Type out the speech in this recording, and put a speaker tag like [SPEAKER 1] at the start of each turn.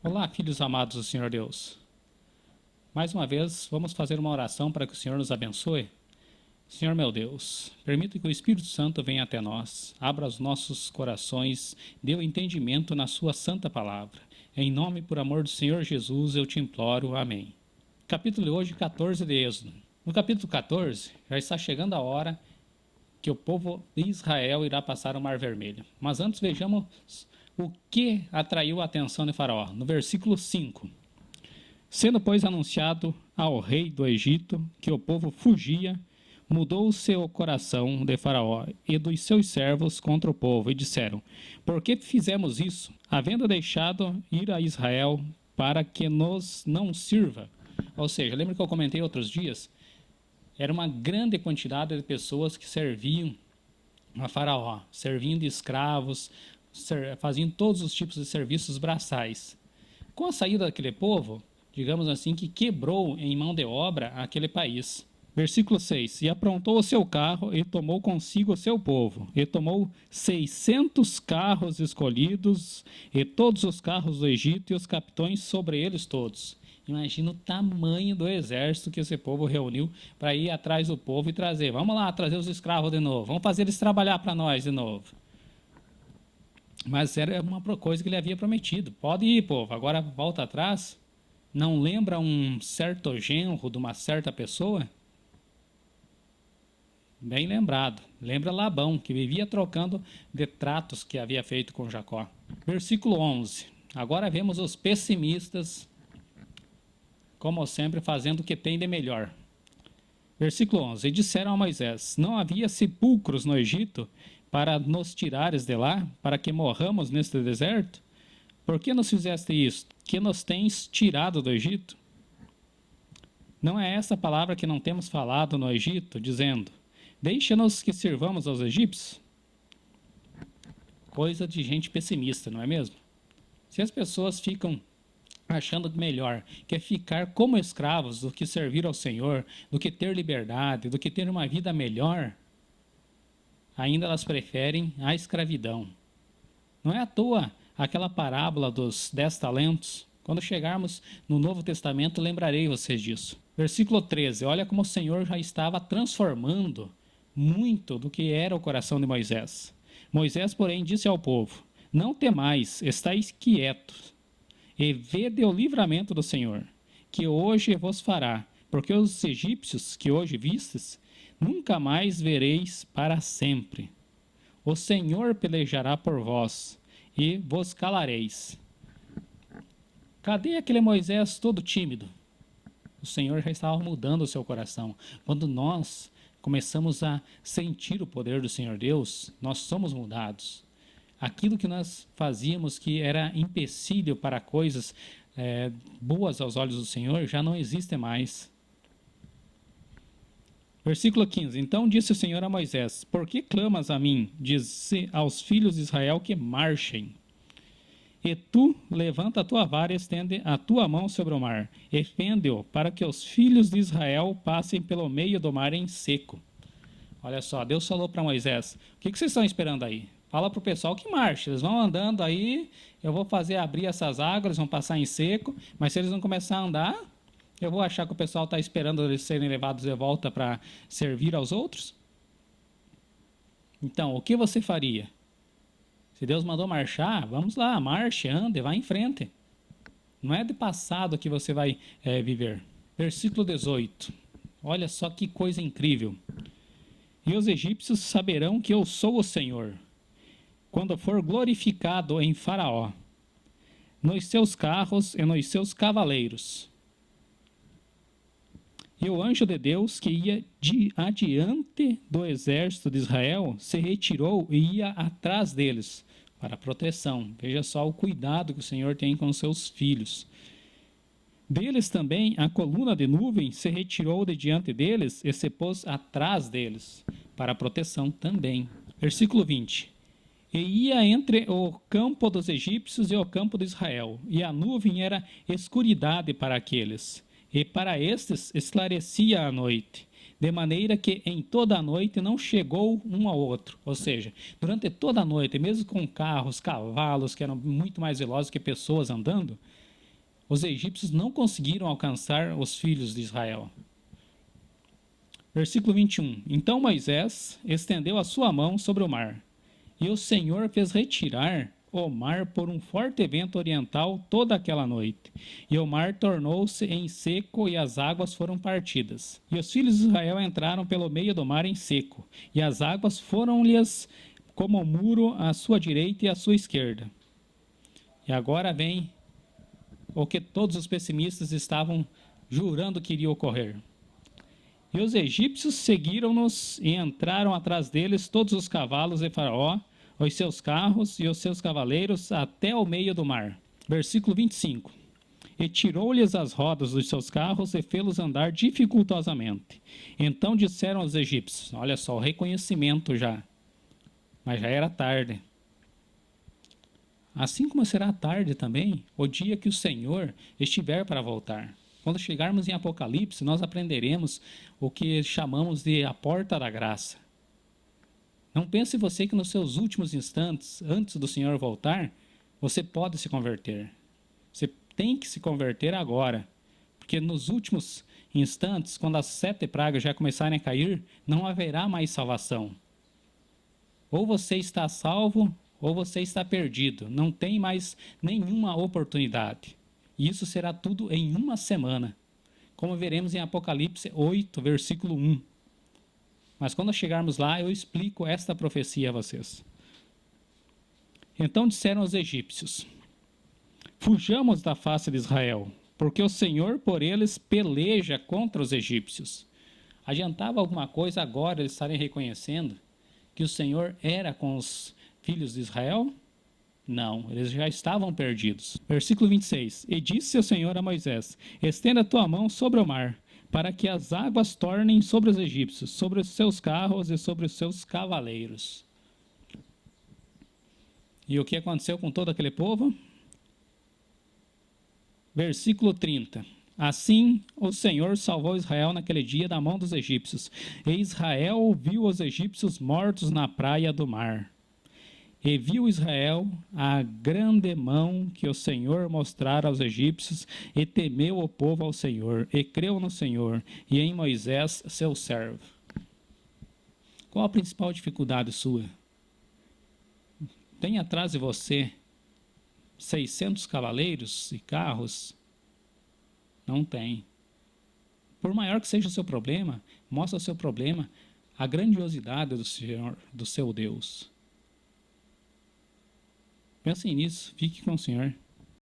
[SPEAKER 1] Olá, filhos amados do Senhor Deus. Mais uma vez, vamos fazer uma oração para que o Senhor nos abençoe. Senhor meu Deus, permita que o Espírito Santo venha até nós, abra os nossos corações, dê o entendimento na sua santa palavra. Em nome e por amor do Senhor Jesus, eu te imploro. Amém. Capítulo hoje 14 de Êxodo. No capítulo 14, já está chegando a hora que o povo de Israel irá passar o Mar Vermelho. Mas antes vejamos o que atraiu a atenção de Faraó. No versículo 5. Sendo, pois, anunciado ao rei do Egito que o povo fugia, mudou o seu coração de Faraó e dos seus servos contra o povo, e disseram: Por que fizemos isso, havendo deixado ir a Israel para que nos não sirva? Ou seja, lembra que eu comentei outros dias? Era uma grande quantidade de pessoas que serviam a Faraó, servindo de escravos, faziam todos os tipos de serviços braçais. Com a saída daquele povo, digamos assim, que quebrou em mão de obra aquele país. Versículo 6. E aprontou o seu carro e tomou consigo o seu povo. E tomou 600 carros escolhidos e todos os carros do Egito e os capitões sobre eles todos. Imagina o tamanho do exército que esse povo reuniu para ir atrás do povo e trazer. Vamos lá, trazer os escravos de novo. Vamos fazer eles trabalhar para nós de novo. Mas era uma coisa que ele havia prometido. Pode ir, povo. Agora volta atrás. Não lembra um certo genro de uma certa pessoa? Bem lembrado. Lembra Labão, que vivia trocando de tratos que havia feito com Jacó. Versículo 11. Agora vemos os pessimistas, como sempre, fazendo o que tem de melhor. Versículo 11. E disseram a Moisés: Não havia sepulcros no Egito para nos tirares de lá, para que morramos neste deserto? Por que nos fizeste isto? Que nos tens tirado do Egito? Não é essa palavra que não temos falado no Egito, dizendo: Deixa-nos que sirvamos aos egípcios? Coisa de gente pessimista, não é mesmo? Se as pessoas ficam achando melhor que é ficar como escravos do que servir ao Senhor, do que ter liberdade, do que ter uma vida melhor, ainda elas preferem a escravidão. Não é à toa aquela parábola dos 10 talentos. Quando chegarmos no Novo Testamento, lembrarei vocês disso. Versículo 13. Olha como o Senhor já estava transformando muito do que era o coração de Moisés. Moisés, porém, disse ao povo: Não temais, estáis quietos, e vede o livramento do Senhor, que hoje vos fará, porque os egípcios que hoje vistes, nunca mais vereis para sempre. O Senhor pelejará por vós, e vos calareis. Cadê aquele Moisés todo tímido? O Senhor já estava mudando o seu coração. Quando nós começamos a sentir o poder do Senhor Deus, nós somos mudados. Aquilo que nós fazíamos que era empecilho para coisas boas aos olhos do Senhor, já não existe mais. Versículo 15. Então disse o Senhor a Moisés: Por que clamas a mim? Dize aos filhos de Israel que marchem. E tu levanta a tua vara e estende a tua mão sobre o mar, e fende-o, para que os filhos de Israel passem pelo meio do mar em seco. Olha só, Deus falou para Moisés: O que vocês estão esperando aí? Fala para o pessoal que marche, eles vão andando aí, eu vou fazer abrir essas águas, eles vão passar em seco, mas se eles não começar a andar, eu vou achar que o pessoal está esperando eles serem levados de volta para servir aos outros? Então, o que você faria? Se Deus mandou marchar, vamos lá, marche, ande, vá em frente. Não é de passado que você vai viver. Versículo 18. Olha só que coisa incrível. E os egípcios saberão que eu sou o Senhor, quando for glorificado em Faraó, nos seus carros e nos seus cavaleiros. E o anjo de Deus, que ia adiante do exército de Israel, se retirou e ia atrás deles, para proteção. Veja só o cuidado que o Senhor tem com seus filhos. Deles também a coluna de nuvem se retirou de diante deles e se pôs atrás deles, para proteção também. Versículo 20. E ia entre o campo dos egípcios e o campo de Israel, e a nuvem era escuridade para aqueles, e para estes esclarecia a noite, de maneira que em toda a noite não chegou um ao outro. Ou seja, durante toda a noite, mesmo com carros, cavalos, que eram muito mais velozes que pessoas andando, Os egípcios não conseguiram alcançar os filhos de Israel. Versículo 21. Então Moisés estendeu a sua mão sobre o mar, e o Senhor fez retirar o mar por um forte vento oriental toda aquela noite. E o mar tornou-se em seco e as águas foram partidas. E os filhos de Israel entraram pelo meio do mar em seco, e as águas foram-lhes como um muro à sua direita e à sua esquerda. E agora vem o que todos os pessimistas estavam jurando que iria ocorrer. E os egípcios seguiram-nos e entraram atrás deles todos os cavalos de Faraó, os seus carros e os seus cavaleiros até o meio do mar. Versículo 25. E tirou-lhes as rodas dos seus carros e fê-los andar dificultosamente. Então disseram os egípcios, olha só, o reconhecimento já, mas já era tarde. Assim como será tarde também o dia que o Senhor estiver para voltar. Quando chegarmos em Apocalipse, nós aprenderemos o que chamamos de a porta da graça. Não pense você que nos seus últimos instantes, antes do Senhor voltar, você pode se converter. Você tem que se converter agora. Porque nos últimos instantes, quando as 7 pragas já começarem a cair, não haverá mais salvação. Ou você está salvo, ou você está perdido. Não tem mais nenhuma oportunidade. E isso será tudo em uma semana, como veremos em Apocalipse 8, versículo 1. Mas quando chegarmos lá, eu explico esta profecia a vocês. Então disseram os egípcios, fujamos da face de Israel, porque o Senhor por eles peleja contra os egípcios. Adiantava alguma coisa agora eles estarem reconhecendo que o Senhor era com os filhos de Israel? Não, eles já estavam perdidos. Versículo 26. E disse o Senhor a Moisés, estenda a tua mão sobre o mar, para que as águas tornem sobre os egípcios, sobre os seus carros e sobre os seus cavaleiros. E o que aconteceu com todo aquele povo? Versículo 30. Assim o Senhor salvou Israel naquele dia da mão dos egípcios, e Israel viu os egípcios mortos na praia do mar. E viu Israel a grande mão que o Senhor mostrara aos egípcios, e temeu o povo ao Senhor, e creu no Senhor, e em Moisés, seu servo. Qual a principal dificuldade sua? Tem atrás de você 600 cavaleiros e carros? Não tem. Por maior que seja o seu problema, mostra o seu problema a grandiosidade do Senhor, do seu Deus. Pensem nisso, fique com o Senhor.